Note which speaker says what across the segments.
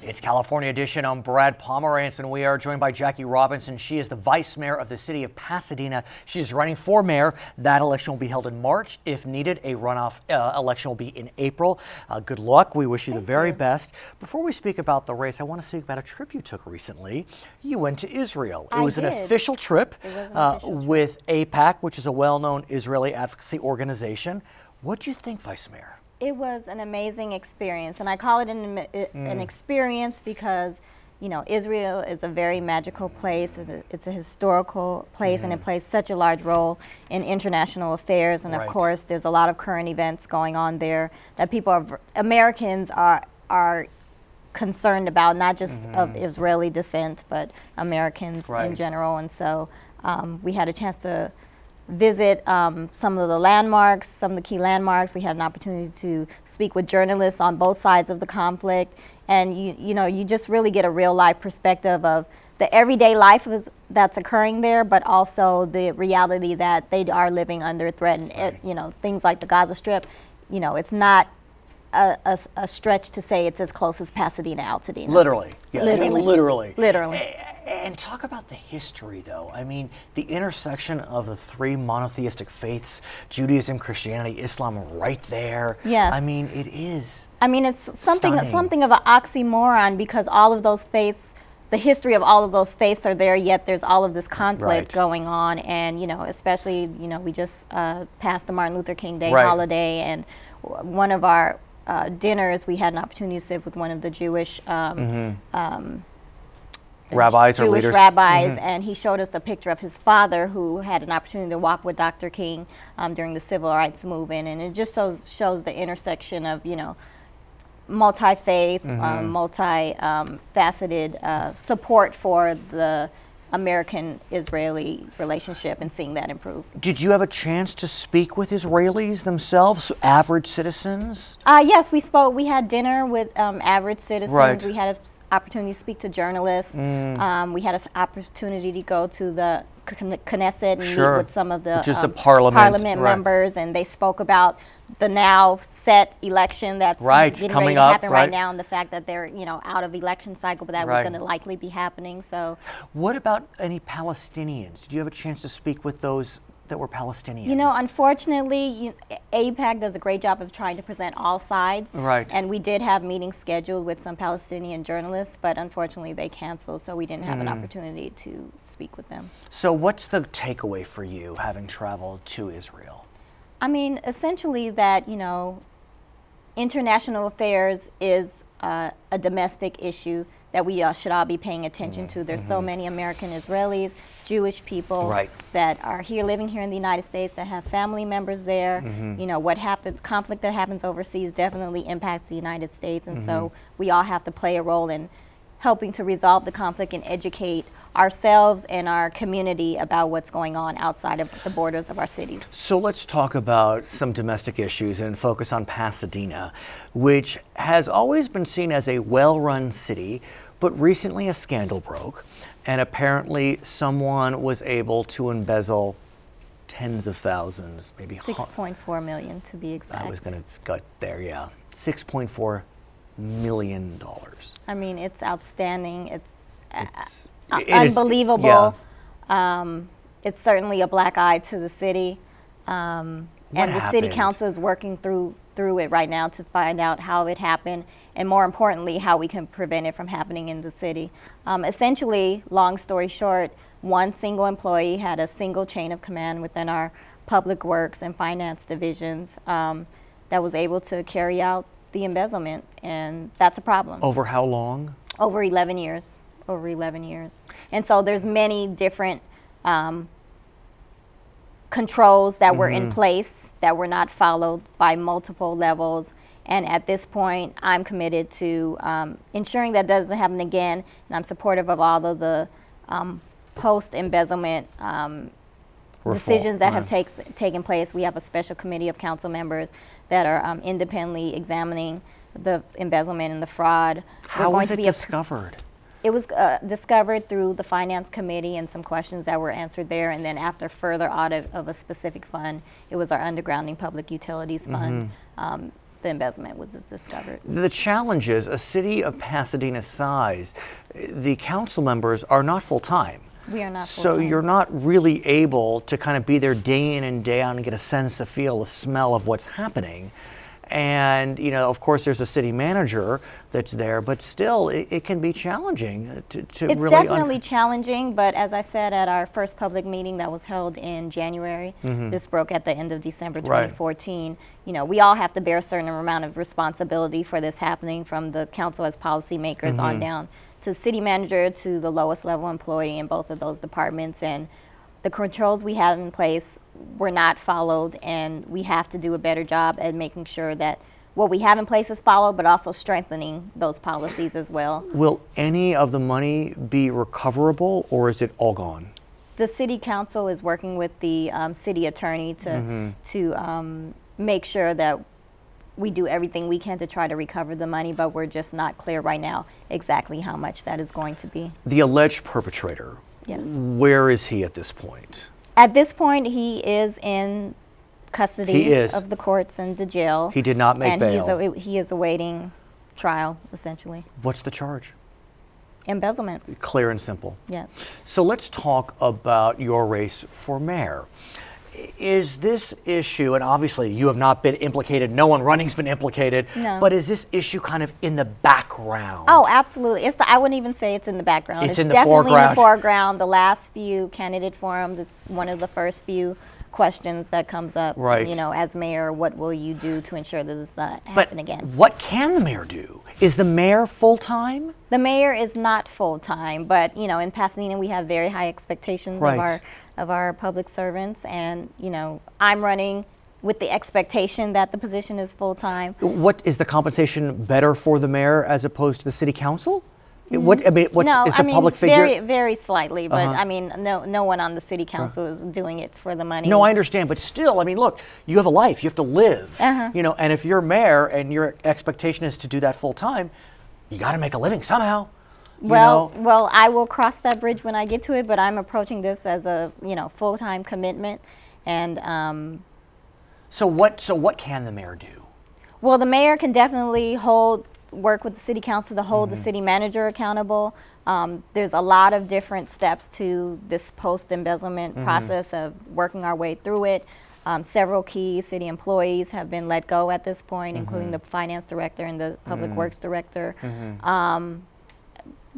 Speaker 1: It's California Edition. I'm Brad Pomerance, and we are joined by Jacque Robinson. She is the vice mayor of the city of Pasadena. She is running for mayor. That election will be held in March. If needed, a runoff election will be in April. Good luck. We wish you the very best. Before we speak about the race, I want to speak about a trip you took recently. You went to Israel. It was an official trip with AIPAC, which is a well-known Israeli advocacy organization. What do you think, Vice Mayor?
Speaker 2: It was an amazing experience, and I call it an experience because, you know, Israel is a very magical place. It's a historical place, and it plays such a large role in international affairs. And of course, there's a lot of current events going on there that Americans are concerned about, not just of Israeli descent, but Americans in general. And so we had a chance to visit some of the landmarks, some of the key landmarks. We had an opportunity to speak with journalists on both sides of the conflict, and you know, you just really get a real life perspective of the everyday life that's occurring there, but also the reality that they are living under threat. And you know, things like the Gaza Strip, you know, it's not a stretch to say it's as close as Pasadena, Altadena.
Speaker 1: Literally. Yeah,
Speaker 2: literally.
Speaker 1: I mean, literally.
Speaker 2: Literally.
Speaker 1: And talk about the history, though. I mean, the intersection of the three monotheistic faiths, Judaism, Christianity, Islam, right there.
Speaker 2: Yes.
Speaker 1: I mean, it is.
Speaker 2: I mean, it's something of an oxymoron, because all of those faiths, the history of all of those faiths are there, yet there's all of this conflict going on. And, you know, especially, you know, we just passed the Martin Luther King Day holiday, and one of our dinners, we had an opportunity to sit with one of the Jewish
Speaker 1: rabbis or leaders.
Speaker 2: Rabbis, and he showed us a picture of his father, who had an opportunity to walk with Dr. King during the civil rights movement, and it just shows the intersection of, you know, multi-faith, multi-faceted support for the American-Israeli relationship, and seeing that improve. Did
Speaker 1: you have a chance to speak with Israelis themselves, average citizens?
Speaker 2: Yes, we spoke. We had dinner with average citizens. We had an opportunity to speak to journalists. We had an opportunity to go to the Knesset and meet with some of the parliament members, and they spoke about the now set election that's getting ready to happen right now, and the fact that they're, you know, out of election cycle, but that was going to likely be happening. So,
Speaker 1: what about any Palestinians? Did you have a chance to speak with those that were Palestinian?
Speaker 2: You know, unfortunately, AIPAC does a great job of trying to present all sides. And we did have meetings scheduled with some Palestinian journalists, but unfortunately they canceled, so we didn't have an opportunity to speak with them.
Speaker 1: So what's the takeaway for you, having traveled to Israel?
Speaker 2: I mean, essentially that, you know, international affairs is a domestic issue that we should all be paying attention to. There's so many American Israelis, Jewish people that are here, living here in the United States, that have family members there. You know, what happens, conflict that happens overseas definitely impacts the United States, and so we all have to play a role in helping to resolve the conflict and educate ourselves and our community about what's going on outside of the borders of our cities.
Speaker 1: So let's talk about some domestic issues and focus on Pasadena, which has always been seen as a well-run city, but recently a scandal broke, and apparently someone was able to embezzle tens of thousands, maybe
Speaker 2: $6.4 million to be exact.
Speaker 1: I was going to go there, yeah. $6.4 million.
Speaker 2: I mean, it's outstanding. It's unbelievable. It's certainly a black eye to the city, and the city council is working through it right now to find out how it happened, and more importantly, how we can prevent it from happening in the city. Essentially, long story short, one single employee had a single chain of command within our public works and finance divisions that was able to carry out the embezzlement, and that's a problem.
Speaker 1: Over how long?
Speaker 2: Over 11 years. Over 11 years. And so there's many different controls that were in place that were not followed by multiple levels. And at this point, I'm committed to ensuring that doesn't happen again. And I'm supportive of all of the post-embezzlement decisions that have taken place. We have a special committee of council members that are independently examining the embezzlement and the fraud.
Speaker 1: How was it discovered?
Speaker 2: It was discovered through the Finance Committee and some questions that were answered there, and then after further audit of a specific fund, it was our Undergrounding Public Utilities Fund. the embezzlement was discovered.
Speaker 1: The challenge is, a city of Pasadena size, the council members are not full-time.
Speaker 2: We are not full-time.
Speaker 1: So you're not really able to kind of be there day in and day out and get a sense, a feel, a smell of what's happening. And, you know, of course, there's a city manager that's there, but still, it can be challenging to really...
Speaker 2: It's definitely challenging, but as I said at our first public meeting that was held in January, this broke at the end of December 2014, you know, we all have to bear a certain amount of responsibility for this happening, from the council as policymakers on down to the city manager to the lowest level employee in both of those departments. And the controls we have in place were not followed, and we have to do a better job at making sure that what we have in place is followed, but also strengthening those policies as well.
Speaker 1: Will any of the money be recoverable, or is it all gone?
Speaker 2: The city council is working with the city attorney to make sure that we do everything we can to try to recover the money, but we're just not clear right now exactly how much that is going to be.
Speaker 1: The alleged perpetrator,
Speaker 2: yes.
Speaker 1: Where is he at this point?
Speaker 2: At this point, he is in custody of the courts and the jail.
Speaker 1: He did not make bail.
Speaker 2: And he is awaiting trial, essentially.
Speaker 1: What's the charge?
Speaker 2: Embezzlement.
Speaker 1: Clear and simple.
Speaker 2: Yes.
Speaker 1: So let's talk about your race for mayor. Is this issue, and obviously you have not been implicated, no one running's been implicated, but is this issue kind of in the background?
Speaker 2: Oh, absolutely. I wouldn't even say it's in the background.
Speaker 1: It's in the
Speaker 2: definitely
Speaker 1: foreground.
Speaker 2: In the foreground. The last few candidate forums, it's one of the first few questions that comes up.
Speaker 1: Right.
Speaker 2: You know, as mayor, what will you do to ensure this does not happen again?
Speaker 1: What can the mayor do? Is the mayor full-time?
Speaker 2: The mayor is not full-time, but, you know, in Pasadena we have very high expectations of our public servants, and, you know, I'm running with the expectation that the position is full-time.
Speaker 1: What is the compensation better for the mayor as opposed to the city council? What is the public figure?
Speaker 2: Very, very slightly, but I mean, no one on the city council is doing it for the money.
Speaker 1: No, I understand, but still, I mean, look, you have a life, you have to live, you know, and if you're mayor and your expectation is to do that full time, you got to make a living somehow.
Speaker 2: Well, I will cross that bridge when I get to it, but I'm approaching this as a, you know, full-time commitment, and
Speaker 1: So what can the mayor do?
Speaker 2: Well, the mayor can definitely work with the city council to hold the city manager accountable. There's a lot of different steps to this post-embezzlement process of working our way through it. Several key city employees have been let go at this point, including the finance director and the public works director.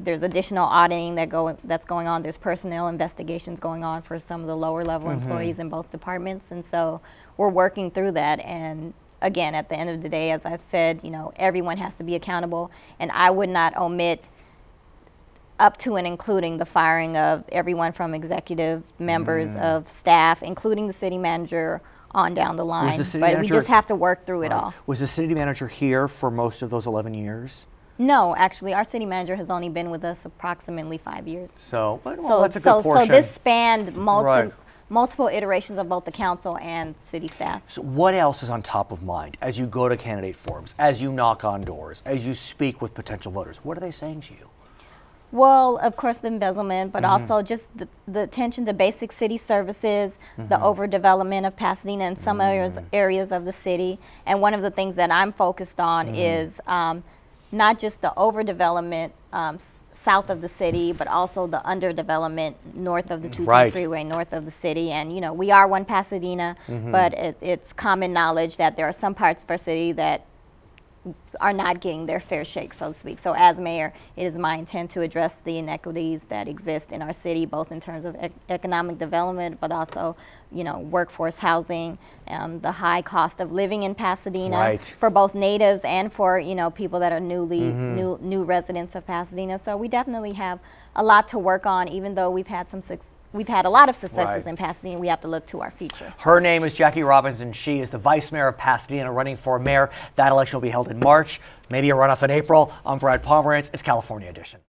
Speaker 2: There's additional auditing that's going on. There's personnel investigations going on for some of the lower level employees in both departments, and so we're working through that. And again, at the end of the day, as I've said, you know, everyone has to be accountable, and I would not omit up to and including the firing of everyone from executive members of staff, including the city manager, on down the line. But we just have to work through it all.
Speaker 1: Was the city manager here for most of those 11 years?
Speaker 2: No, actually, our city manager has only been with us approximately 5 years.
Speaker 1: So that's a good portion.
Speaker 2: So this spanned multiple iterations of both the council and city staff.
Speaker 1: So what else is on top of mind as you go to candidate forums, as you knock on doors, as you speak with potential voters? What are they saying to you?
Speaker 2: Well, of course, the embezzlement, but also just the attention to basic city services, the overdevelopment of Pasadena and some areas of the city. And one of the things that I'm focused on is not just the overdevelopment south of the city, but also the underdevelopment north of the 210 freeway, north of the city. And, you know, we are one Pasadena, but it's common knowledge that there are some parts of our city that are not getting their fair shake, so to speak. So as mayor, it is my intent to address the inequities that exist in our city, both in terms of economic development, but also, you know, workforce housing, the high cost of living in Pasadena for both natives and for, you know, people that are new residents of Pasadena. So we definitely have a lot to work on, even though we've had a lot of successes in Pasadena. We have to look to our future.
Speaker 1: Her name is Jacque Robinson. She is the vice mayor of Pasadena, running for mayor. That election will be held in March, maybe a runoff in April. I'm Brad Pomerance. It's California Edition.